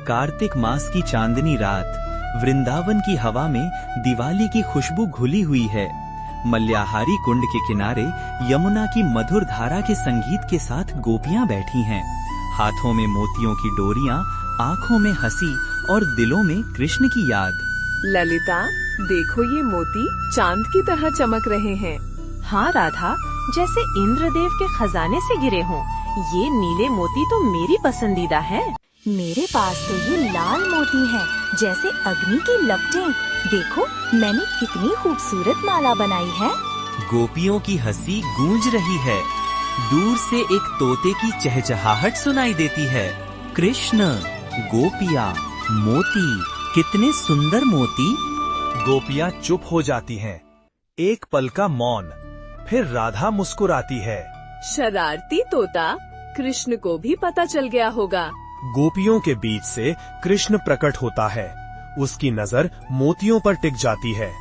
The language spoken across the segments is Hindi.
कार्तिक मास की चांदनी रात, वृंदावन की हवा में दिवाली की खुशबू घुली हुई है। मल्याहारी कुंड के किनारे यमुना की मधुर धारा के संगीत के साथ गोपियां बैठी हैं। हाथों में मोतियों की डोरियां, आंखों में हंसी और दिलों में कृष्ण की याद। ललिता, देखो ये मोती चांद की तरह चमक रहे हैं। हाँ राधा, जैसे इंद्रदेव के खजाने से गिरे हों। ये नीले मोती तो मेरी पसंदीदा है। मेरे पास तो ये लाल मोती हैं, जैसे अग्नि की लपटें। देखो मैंने कितनी खूबसूरत माला बनाई है। गोपियों की हंसी गूंज रही है। दूर से एक तोते की चहचहाहट सुनाई देती है। कृष्ण, गोपियाँ, मोती, कितने सुंदर मोती। गोपियाँ चुप हो जाती हैं। एक पल का मौन, फिर राधा मुस्कुराती है। शरारती तोता, कृष्ण को भी पता चल गया होगा। गोपियों के बीच से कृष्ण प्रकट होता है। उसकी नजर मोतियों पर टिक जाती है।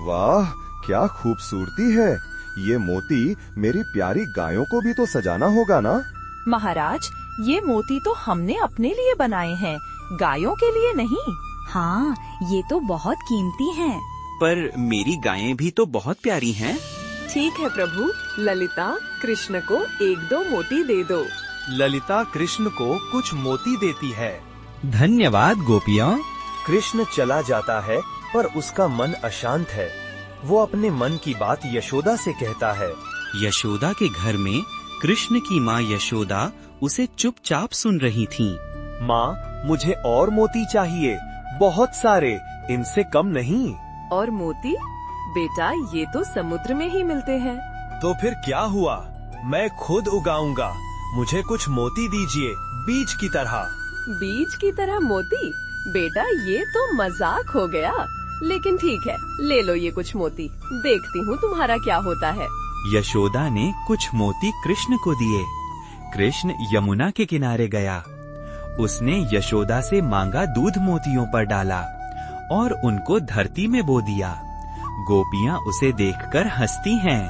वाह, क्या खूबसूरती है। ये मोती मेरी प्यारी गायों को भी तो सजाना होगा ना? महाराज, ये मोती तो हमने अपने लिए बनाए हैं, गायों के लिए नहीं। हाँ, ये तो बहुत कीमती हैं। पर मेरी गायें भी तो बहुत प्यारी हैं। ठीक है प्रभु, ललिता कृष्ण को 1-2 मोती दे दो। ललिता कृष्ण को कुछ मोती देती है। धन्यवाद गोपियाँ। कृष्ण चला जाता है, पर उसका मन अशांत है। वो अपने मन की बात यशोदा से कहता है। यशोदा के घर में कृष्ण की माँ यशोदा उसे चुपचाप सुन रही थीं। माँ, मुझे और मोती चाहिए, बहुत सारे, इनसे कम नहीं। और मोती? बेटा, ये तो समुद्र में ही मिलते हैं। तो फिर क्या हुआ? मैं खुद उगाऊंगा। मुझे कुछ मोती दीजिए, बीज की तरह। बीज की तरह मोती? बेटा, ये तो मजाक हो गया। लेकिन ठीक है, ले लो ये कुछ मोती, देखती हूँ तुम्हारा क्या होता है। यशोदा ने कुछ मोती कृष्ण को दिए। कृष्ण यमुना के किनारे गया। उसने यशोदा से मांगा दूध मोतियों पर डाला और उनको धरती में बो दिया। गोपियाँ उसे देखकर हंसती हैं।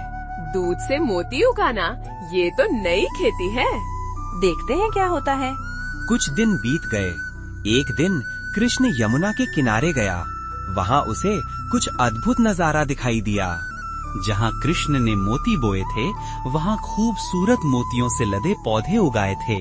दूध से मोती उगाना, ये तो नई खेती है। देखते हैं क्या होता है। कुछ दिन बीत गए। एक दिन कृष्ण यमुना के किनारे गया। वहाँ उसे कुछ अद्भुत नजारा दिखाई दिया। जहाँ कृष्ण ने मोती बोए थे, वहाँ खूबसूरत मोतियों से लदे पौधे उगाए थे।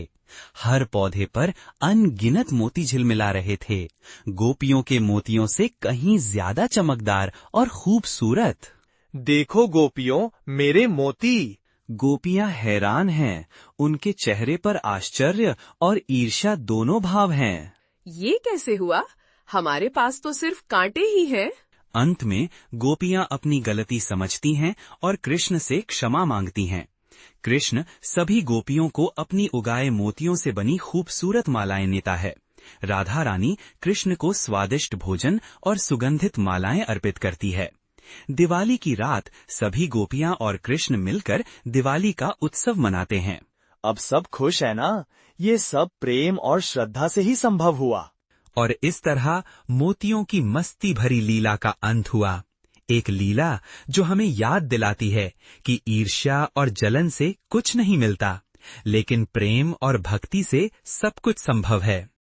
हर पौधे पर अनगिनत मोती झिलमिला रहे थे, गोपियों के मोतियों से कहीं ज्यादा चमकदार और खूबसूरत। देखो गोपियों, मेरे मोती। गोपियां हैरान हैं। उनके चेहरे पर आश्चर्य और ईर्ष्या दोनों भाव हैं। ये कैसे हुआ? हमारे पास तो सिर्फ कांटे ही हैं। अंत में गोपियां अपनी गलती समझती हैं और कृष्ण से क्षमा मांगती हैं। कृष्ण सभी गोपियों को अपनी उगाए मोतियों से बनी खूबसूरत मालाएं देता है। राधा रानी कृष्ण को स्वादिष्ट भोजन और सुगंधित मालाएं अर्पित करती है। दिवाली की रात सभी गोपियां और कृष्ण मिलकर दिवाली का उत्सव मनाते हैं। अब सब खुश है ना? ये सब प्रेम और श्रद्धा से ही संभव हुआ। और इस तरह मोतियों की मस्ती भरी लीला का अंत हुआ। एक लीला जो हमें याद दिलाती है कि ईर्ष्या और जलन से कुछ नहीं मिलता, लेकिन प्रेम और भक्ति से सब कुछ संभव है।